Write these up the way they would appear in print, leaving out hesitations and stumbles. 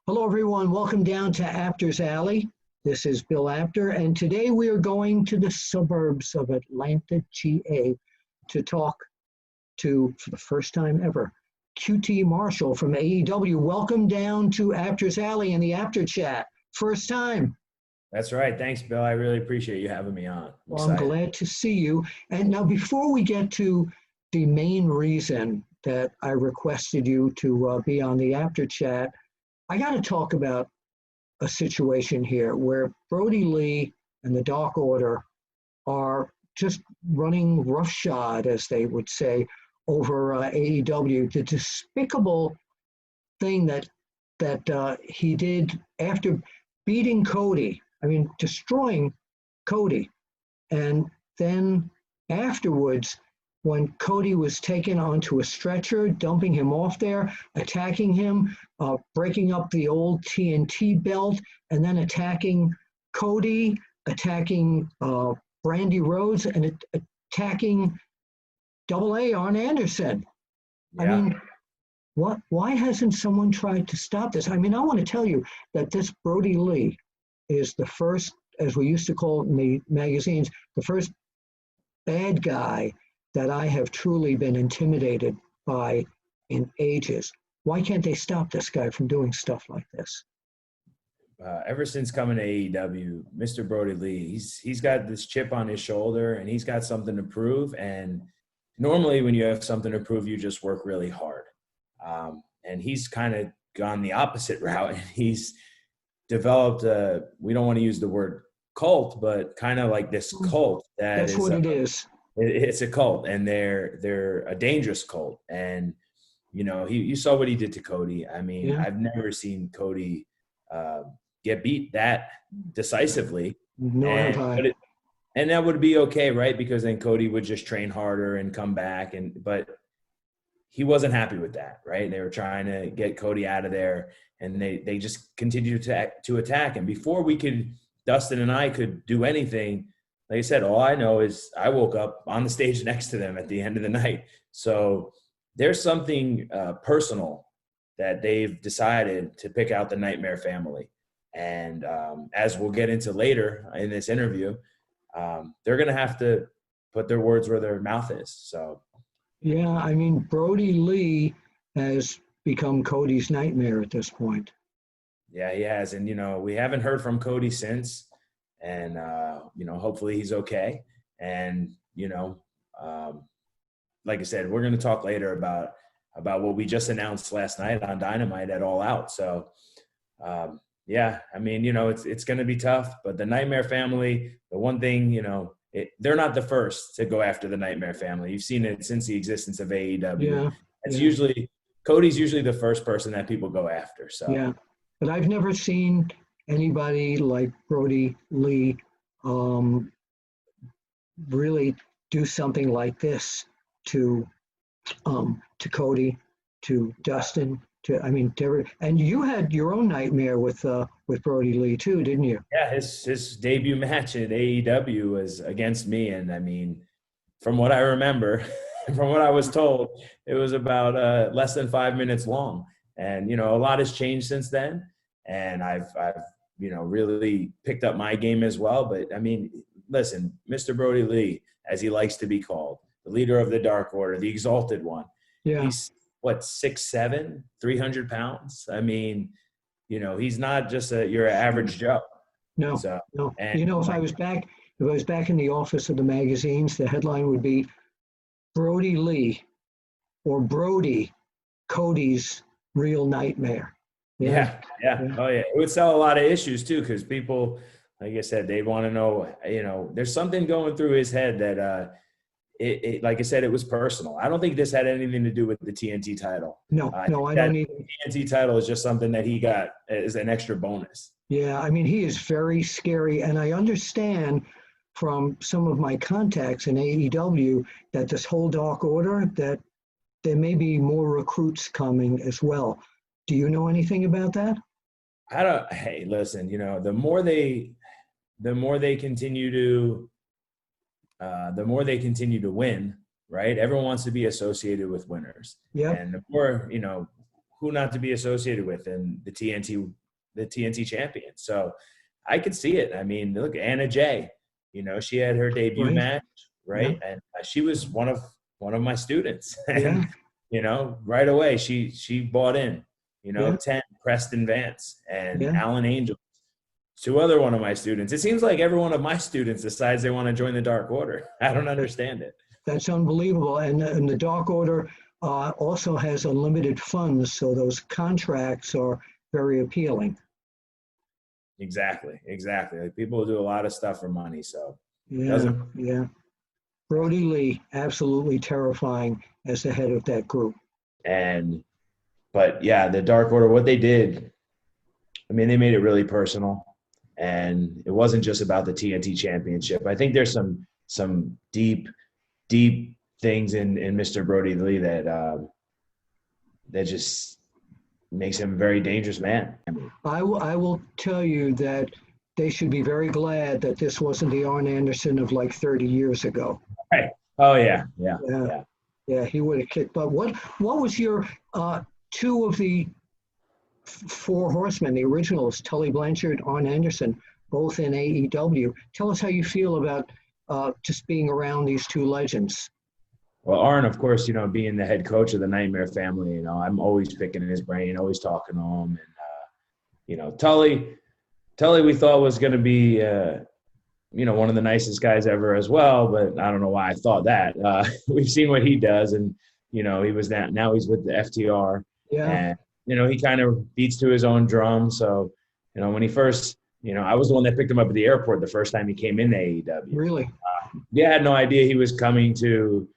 Hello, everyone. Welcome down to Apter's Alley. This is Bill Apter, and today we are going to the suburbs of Atlanta, GA, to talk to, for the first time ever, QT Marshall from AEW. Welcome down to Apter's Alley and the Apter Chat. First time. That's right. Thanks, Bill. I really appreciate you having me on. Well, I'm glad to see you. And now, before we get to the main reason that I requested you to be on the Apter Chat, I got to talk about a situation here where Brodie Lee and the Dark Order are just running roughshod, as they would say, over AEW. The despicable thing that he did after beating Cody, destroying Cody, and then afterwards, when Cody was taken onto a stretcher, dumping him off there, attacking him, breaking up the old TNT belt, and then attacking Cody, attacking Brandy Rhodes, and attacking Double A Arn Anderson. Yeah. Why hasn't someone tried to stop this? I want to tell you that this Brodie Lee is the first, as we used to call it in the magazines, the first bad guy that I have truly been intimidated by in ages. Why can't they stop this guy from doing stuff like this? Ever since coming to AEW, Mr. Brodie Lee, he's got this chip on his shoulder and he's got something to prove. And normally when you have something to prove, you just work really hard. And he's kind of gone the opposite route. He's developed we don't want to use the word cult, but kind of like this cult. That's what it is. It's a cult, and they're a dangerous cult. And you saw what he did to Cody. Yeah. I've never seen Cody get beat that decisively. No, and that would be okay, right? Because then Cody would just train harder and come back. But he wasn't happy with that, right? They were trying to get Cody out of there, and they just continued to attack. And before Dustin and I could do anything, like I said, all I know is I woke up on the stage next to them at the end of the night. So there's something personal that they've decided to pick out the Nightmare family. And as we'll get into later in this interview, they're going to have to put their words where their mouth is. So, yeah, Brodie Lee has become Cody's nightmare at this point. Yeah, he has. And, we haven't heard from Cody since. And, hopefully he's okay. And, like I said, we're going to talk later about what we just announced last night on Dynamite at All Out. So, it's going to be tough. But the Nightmare family, the one thing, they're not the first to go after the Nightmare family. You've seen it since the existence of AEW. Yeah. It's Cody's usually the first person that people go after. So yeah, but I've never seen anybody like Brodie Lee really do something like this to Cody, to Dustin, to and you had your own nightmare with Brodie Lee too, didn't you? Yeah, his debut match at AEW was against me, and from what I remember, from what I was told, it was about less than 5 minutes long. And a lot has changed since then, and I've really picked up my game as well. But listen, Mr. Brodie Lee, as he likes to be called, the leader of the Dark Order, the Exalted One. Yeah. He's 6'7", 300 pounds. He's not just your average Joe. No, so, no. And, if I was back in the office of the magazines, the headline would be Brodie Lee or Brodie, Cody's real nightmare. Yeah. Oh, yeah. It would sell a lot of issues, too, because people, like I said, they want to know, there's something going through his head that, like I said, it was personal. I don't think this had anything to do with the TNT title. No, I don't either. The TNT title is just something that he got as an extra bonus. Yeah, he is very scary, and I understand from some of my contacts in AEW that this whole Dark Order, that there may be more recruits coming as well. Do you know anything about that? Hey, listen, the more they continue to win, right? Everyone wants to be associated with winners. Yeah. And the more, who not to be associated with, and the TNT champion. So I could see it. I mean, look, Anna Jay, she had her debut match, right? Yeah. And she was one of my students. Yeah. And, right away she bought in, Yeah. 10 Preston Vance and Yeah. Alan Angel, two other one of my students. It seems like every one of my students decides they want to join the Dark Order. I don't understand it. That's unbelievable. And the Dark Order also has unlimited funds, so those contracts are very appealing. Exactly. Like, people do a lot of stuff for money, so Yeah. Brodie Lee, absolutely terrifying as the head of that group. But yeah, the Dark Order, what they did, I mean, they made it really personal, and it wasn't just about the TNT championship. I think there's some deep things in Mr. Brodie Lee that just makes him a very dangerous man. I will tell you that they should be very glad that this wasn't the Arn Anderson of like 30 years ago. Right. Oh yeah. Yeah, he would have kicked butt. What was your two of the four horsemen, the originals, Tully Blanchard, Arn Anderson, both in AEW? Tell us how you feel about just being around these two legends. Well, Arn, of course, being the head coach of the Nightmare family, I'm always picking his brain, always talking to him. And, Tully we thought was going to be, one of the nicest guys ever as well, but I don't know why I thought that. We've seen what he does, and, he was now he's with the FTR. Yeah. And, he kind of beats to his own drum. So, when he first, I was the one that picked him up at the airport the first time he came into AEW. Really? I had no idea he was coming to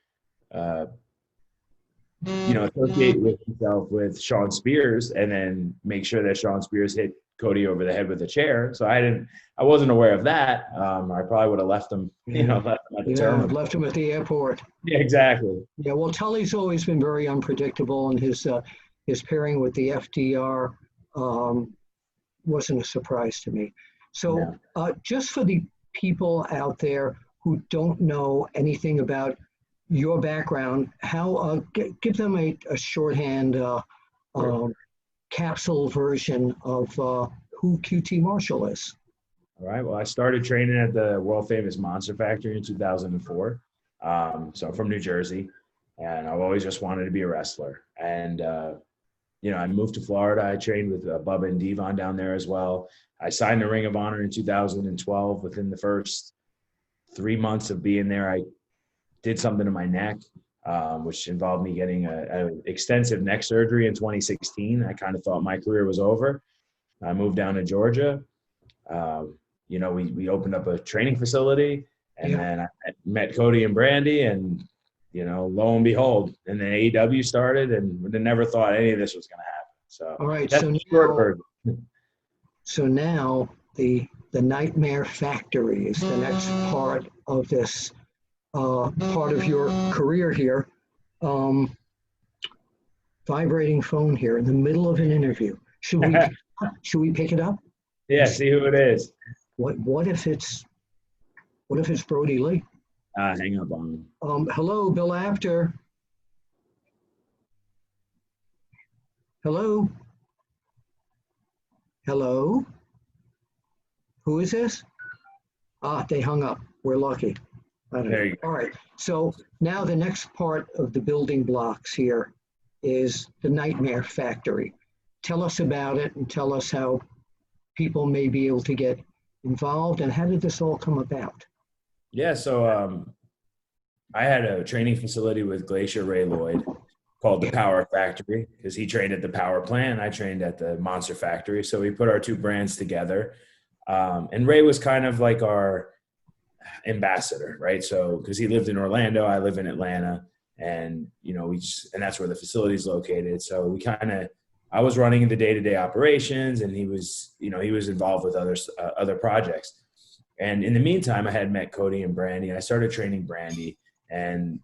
associate with himself with Sean Spears and then make sure that Sean Spears hit Cody over the head with a chair. So I wasn't aware of that. I probably would have left him, left him at the terminal. Left him at the airport. Yeah, exactly. Yeah, well, Tully's always been very unpredictable, and his pairing with the FDR wasn't a surprise to me. So just for the people out there who don't know anything about your background, how give them a shorthand capsule version of who QT Marshall is. All right. Well, I started training at the world famous Monster Factory in 2004. So I'm from New Jersey, and I've always just wanted to be a wrestler. And I moved to Florida. I trained with Bubba and Devon down there as well. I signed the Ring of Honor in 2012. Within the first 3 months of being there, I did something to my neck, which involved me getting an extensive neck surgery in 2016. I kind of thought my career was over. I moved down to Georgia. We opened up a training facility, and then I met Cody and Brandy, and, lo and behold, and then AEW started, and we never thought any of this was going to happen. So all right, that's the short version. So now the Nightmare Factory is the next part of this part of your career here. Vibrating phone here in the middle of an interview. Should we pick it up? Yeah, see who it is. What if it's Brodie Lee? Hang up on him. Hello, Bill Apter. Hello. Who is this? They hung up. We're lucky. There you go. All right. So now the next part of the building blocks here is the Nightmare Factory. Tell us about it, and tell us how people may be able to get involved, and how did this all come about? Yeah, so I had a training facility with Glacier Ray Lloyd called the Power Factory, because he trained at the Power Plant. I trained at the Monster Factory. So we put our two brands together. And Ray was kind of like our ambassador, right? So because he lived in Orlando, I live in Atlanta, and and that's where the facility is located. So I was running the day-to-day operations, and he was involved with other projects. And in the meantime, I had met Cody and Brandy, and I started training Brandy. And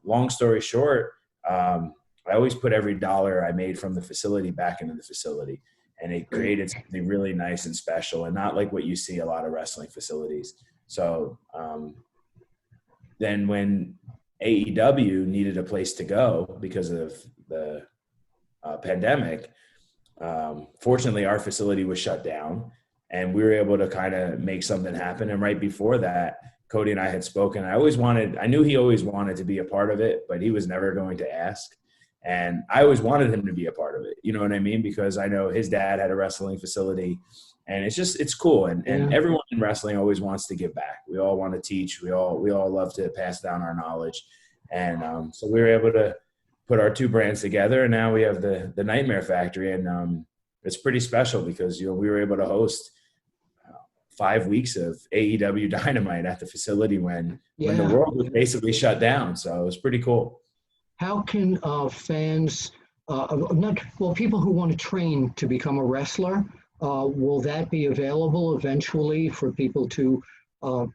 long story short, I always put every dollar I made from the facility back into the facility, and it created something really nice and special, and not like what you see a lot of wrestling facilities. So then when AEW needed a place to go because of the pandemic, fortunately our facility was shut down and we were able to kind of make something happen. And right before that, Cody and I had spoken. I knew he always wanted to be a part of it, but he was never going to ask. And I always wanted him to be a part of it. You know what I mean? Because I know his dad had a wrestling facility, and it's cool. And everyone in wrestling always wants to give back. We all want to teach. We all love to pass down our knowledge. And so we were able to put our two brands together, and now we have the Nightmare Factory. And it's pretty special because, we were able to host 5 weeks of AEW Dynamite at the facility when the world was basically shut down. So it was pretty cool. How can fans, people who want to train to become a wrestler, will that be available eventually for people to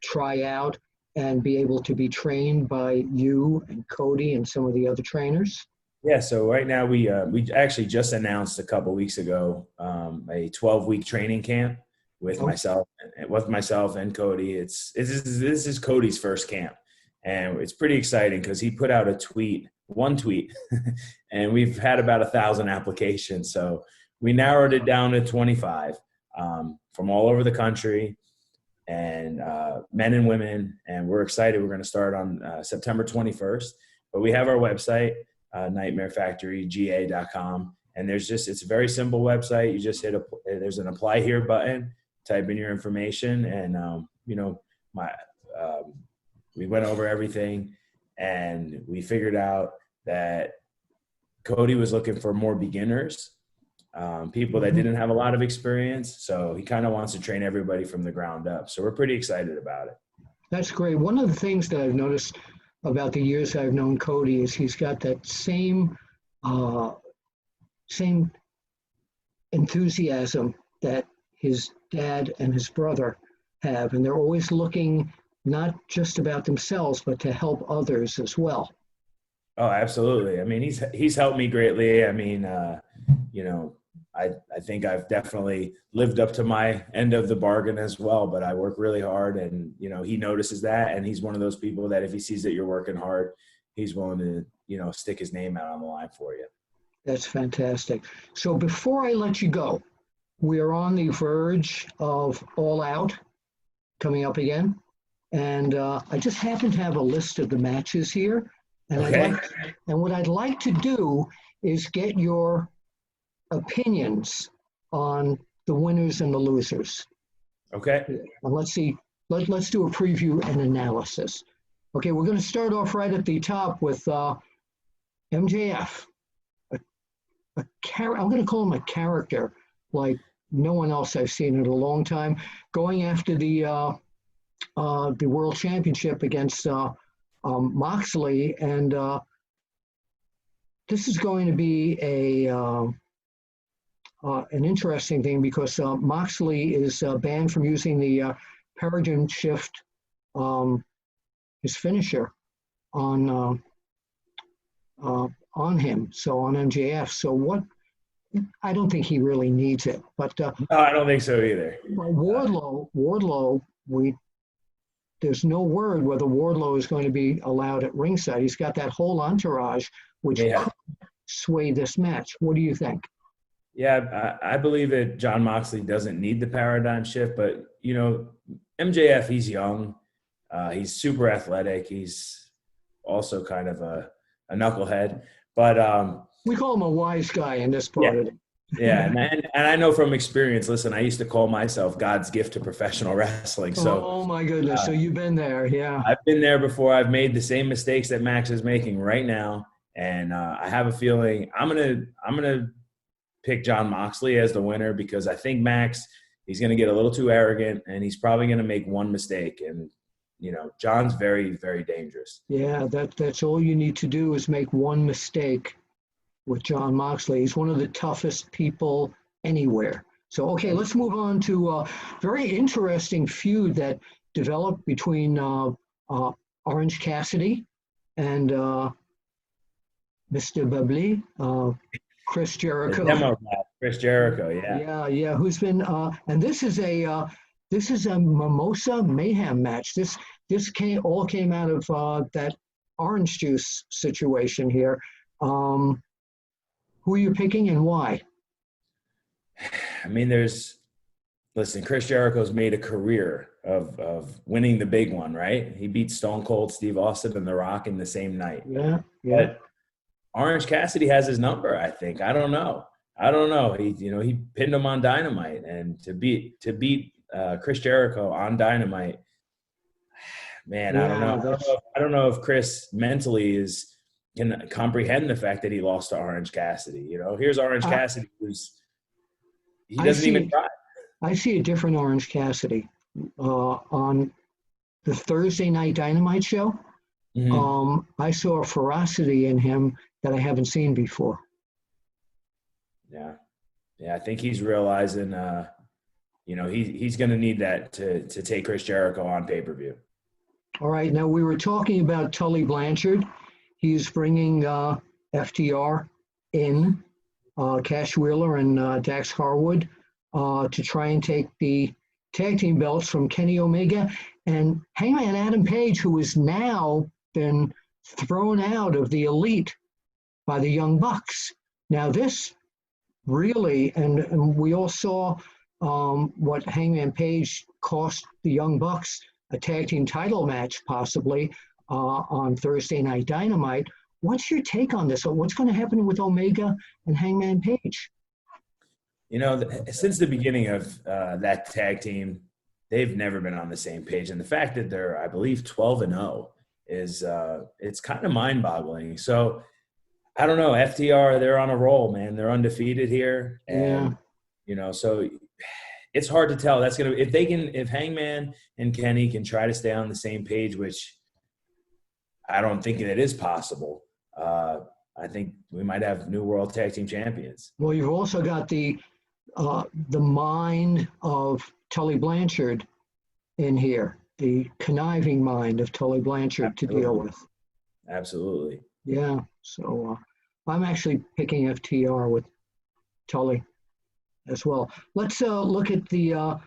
try out and be able to be trained by you and Cody and some of the other trainers? Yeah, so right now we actually just announced a couple weeks ago a 12-week training camp with myself and Cody. This is Cody's first camp, and it's pretty exciting because he put out one tweet, and we've had about 1,000 applications. So we narrowed it down to 25 from all over the country, and men and women. And we're excited. We're going to start on September 21st. But we have our website, nightmarefactoryga.com, and it's a very simple website. You just there's an apply here button, type in your information, and we went over everything. And we figured out that Cody was looking for more beginners, people that didn't have a lot of experience. So he kind of wants to train everybody from the ground up. So we're pretty excited about it. That's great. One of the things that I've noticed about the years I've known Cody is he's got that same enthusiasm that his dad and his brother have. And they're always looking not just about themselves, but to help others as well. Oh, absolutely. I mean, he's helped me greatly. I mean, I think I've definitely lived up to my end of the bargain as well, but I work really hard, and, he notices that. And he's one of those people that if he sees that you're working hard, he's willing to, stick his name out on the line for you. That's fantastic. So before I let you go, we are on the verge of All Out coming up again. And I just happen to have a list of the matches here. And what I'd like to do is get your opinions on the winners and the losers. Okay. And let's see. Let's do a preview and analysis. Okay, we're going to start off right at the top with MJF. I'm going to call him a character like no one else I've seen in a long time, going after the World Championship against Moxley, and this is going to be an interesting thing because Moxley is banned from using the Paradigm Shift, his finisher, on him, so on MJF. So what? I don't think he really needs it, but no, I don't think so either. Wardlow, there's no word whether Wardlow is going to be allowed at ringside. He's got that whole entourage, which could sway this match. What do you think? Yeah, I believe that Jon Moxley doesn't need the paradigm shift, but, MJF, he's young. He's super athletic. He's also kind of a knucklehead. But we call him a wise guy in this part of it. Yeah, and I know from experience, listen, I used to call myself God's gift to professional wrestling. So, oh my goodness. So you've been there. Yeah. I've been there before. I've made the same mistakes that Max is making right now. And I have a feeling I'm going to pick Jon Moxley as the winner because I think Max, he's going to get a little too arrogant and he's probably going to make one mistake. And, John's very, very dangerous. Yeah, that's all you need to do is make one mistake with Jon Moxley. He's one of the toughest people anywhere. So, okay, let's move on to a very interesting feud that developed between Orange Cassidy and Mr. Bubbly, Chris Jericho. Chris Jericho, yeah. Yeah, who's been and this is a Mimosa Mayhem match. This all came out of that orange juice situation here. Who are you picking and why? I mean, listen, Chris Jericho's made a career of winning the big one, right? He beat Stone Cold Steve Austin and The Rock in the same night. Yeah, yeah. But Orange Cassidy has his number, I think. I don't know. He pinned him on Dynamite, and to beat Chris Jericho on Dynamite, man, I don't know. I don't know if Chris mentally can comprehend the fact that he lost to Orange Cassidy. Here's Orange Cassidy he doesn't even try. I see a different Orange Cassidy on the Thursday Night Dynamite show. Mm-hmm. I saw a ferocity in him that I haven't seen before. Yeah. I think he's realizing, he's going to need that to take Chris Jericho on pay-per-view. All right. Now, we were talking about Tully Blanchard. He's bringing FTR in, Cash Wheeler and Dax Harwood, to try and take the tag team belts from Kenny Omega and Hangman Adam Page, who has now been thrown out of the Elite by the Young Bucks. Now, this really, and we all saw what Hangman Page cost the Young Bucks, a tag team title match possibly on Thursday Night Dynamite. What's your take on this? What's going to happen with Omega and Hangman Page? Since the beginning of that tag team, they've never been on the same page. And the fact that they're, I believe, 12-0 is it's kind of mind-boggling. So I don't know. FTR, they're on a roll, man. They're undefeated here. And, so it's hard to tell. That's going to, if Hangman and Kenny can try to stay on the same page, which I don't think that is possible. I think we might have new world tag team champions. Well, you've also got the mind of Tully Blanchard in here, the conniving mind of Tully Blanchard. Absolutely. To deal with. Absolutely. Yeah. So I'm actually picking FTR with Tully as well. Let's look at the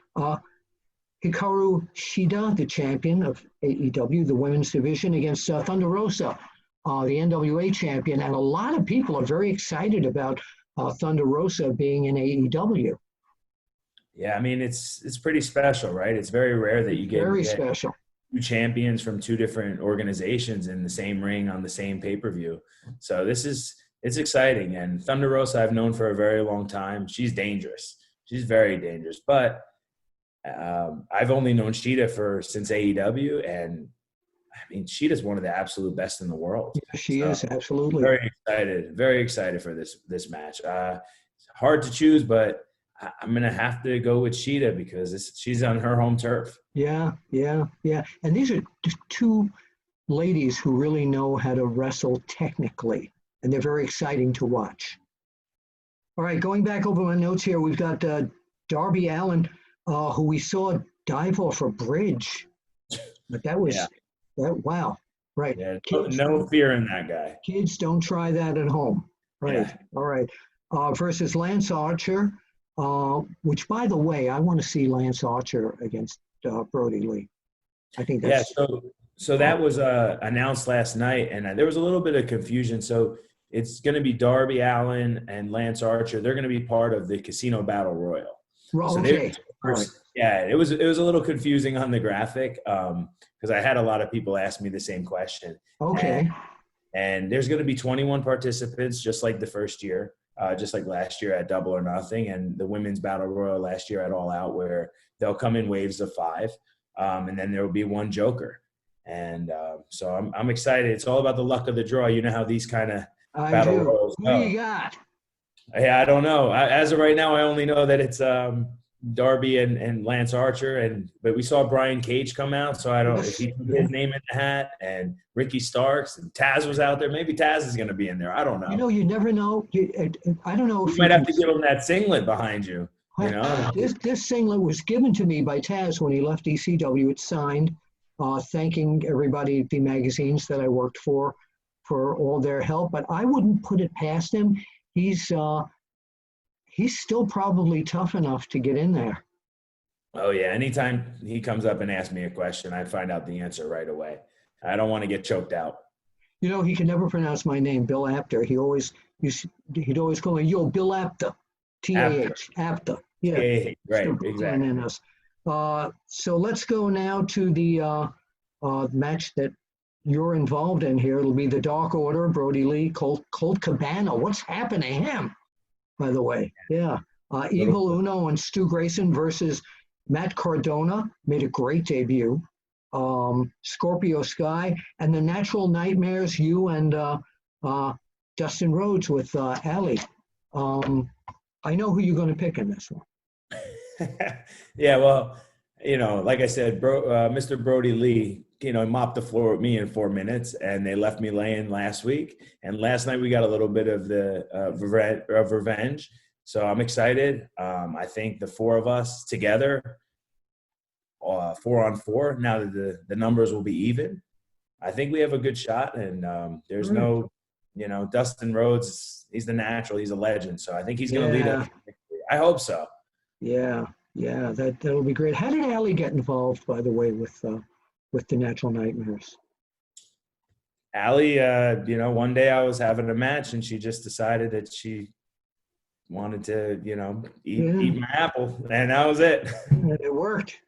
Hikaru Shida, the champion of AEW, the women's division, against Thunder Rosa, the NWA champion. And a lot of people are very excited about Thunder Rosa being in AEW. Yeah, I mean, it's pretty special, right? It's very rare that you get special. Two champions from two different organizations in the same ring on the same pay-per-view. So it's exciting. And Thunder Rosa I've known for a very long time. She's dangerous. She's very dangerous. But I've only known Shida since AEW, and I mean, Sheeta's one of the absolute best in the world. Yeah, she is, absolutely. Very excited for this match. It's hard to choose, but I'm going to have to go with Sheeta because she's on her home turf. Yeah. And these are just two ladies who really know how to wrestle technically, and they're very exciting to watch. All right, going back over my notes here, we've got Darby Allen, who we saw dive off a bridge. But that was, wow. Right. Yeah, no fear in that guy. Kids, don't try that at home. Right. Yeah. All right. Versus Lance Archer, which, by the way, I want to see Lance Archer against Brodie Lee. I think that's... Yeah, so that was announced last night, and there was a little bit of confusion. So it's going to be Darby Allen and Lance Archer. They're going to be part of the Casino Battle Royal. Okay. Yeah, it was a little confusing on the graphic because I had a lot of people ask me the same question. Okay. And there's going to be 21 participants, just like the first year, just like last year at Double or Nothing, and the Women's Battle Royal last year at All Out, where they'll come in waves of 5, and then there will be one Joker. And so I'm excited. It's all about the luck of the draw. You know how these kind of battle royals go. Who do you got? Yeah, I don't know. As of right now, I only know that it's Darby and Lance Archer, but we saw Brian Cage come out, so I don't know if he put his name in the hat, and Ricky Starks and Taz was out there. Maybe Taz is going to be in there. I don't know. You never know. I don't know if you might have to give him that singlet behind you. This singlet was given to me by Taz when he left ECW. It's signed, thanking everybody at the magazines that I worked for all their help. But I wouldn't put it past him. He's still probably tough enough to get in there. Oh, yeah. Anytime he comes up and asks me a question, I find out the answer right away. I don't want to get choked out. He can never pronounce my name, Bill Apter. He always he'd always call me, yo, Bill Apter, T-A-H, Apter. Yeah, Yeah, right, Mr. Brooklyn exactly. in us. So let's go now to the match that you're involved in here. It'll be the Dark Order, Brodie Lee, Colt Cabana. What's happened to him, by the way? Yeah. Evil Uno and Stu Grayson versus Matt Cardona. Made a great debut. Scorpio Sky and the Natural Nightmares, you and Dustin Rhodes with Ali. I know who you're going to pick in this one. Yeah, well, like I said, Mr. Brodie Lee, mopped the floor with me in 4 minutes, and they left me laying last week. And last night we got a little bit of the revenge. So I'm excited. I think the four of us together, 4-on-4, now that the numbers will be even, I think we have a good shot. And there's no, Dustin Rhodes, he's the natural, he's a legend. So I think he's going to lead us. I hope so. Yeah, that'll be great. How did Ali get involved, by the way, with the Natural Nightmares? Ali, one day I was having a match and she just decided that she wanted to, eat my apple, and that was it. It worked.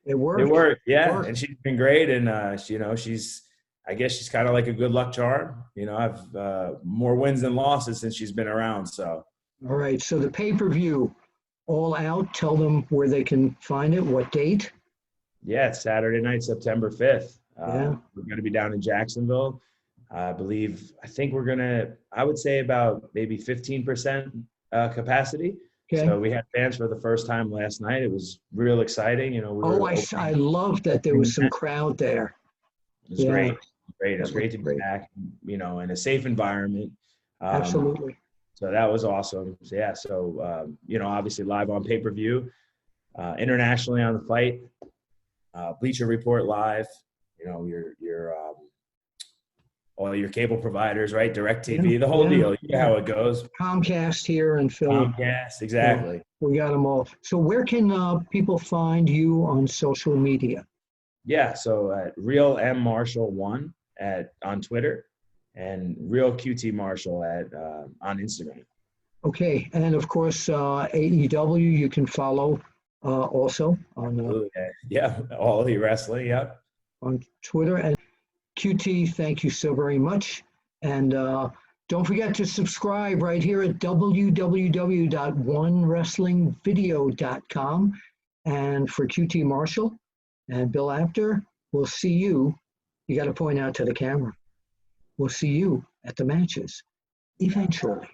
Yeah. And she's been great, and I guess she's kind of like a good luck charm. I've more wins than losses since she's been around. So. All right. So the pay-per-view, All Out. Tell them where they can find it. What date? Yeah, it's Saturday night, September 5th. Yeah. We're going to be down in Jacksonville. I think we're going to, I would say about maybe 15% capacity. Okay. So we had fans for the first time last night. It was real exciting. I love that there was some crowd there. It was great. It was great to be back, in a safe environment. Absolutely. So that was awesome. So, yeah. So, obviously live on pay-per-view, internationally on the fight, Bleacher Report live, all your cable providers, right? DirecTV, the whole deal. You know how it goes. Comcast here in Philly. Comcast, exactly. Yeah, we got them all. So where can people find you on social media? Yeah, so at Real M Marshall 1 on Twitter, and Real QT Marshall on Instagram. Okay, and of course AEW you can follow also on All Elite Wrestling, yep. On Twitter. And QT, thank you so very much. And don't forget to subscribe right here at www.onewrestlingvideo.com. And for QT Marshall and Bill Apter, we'll see you. You got to point out to the camera. We'll see you at the matches eventually.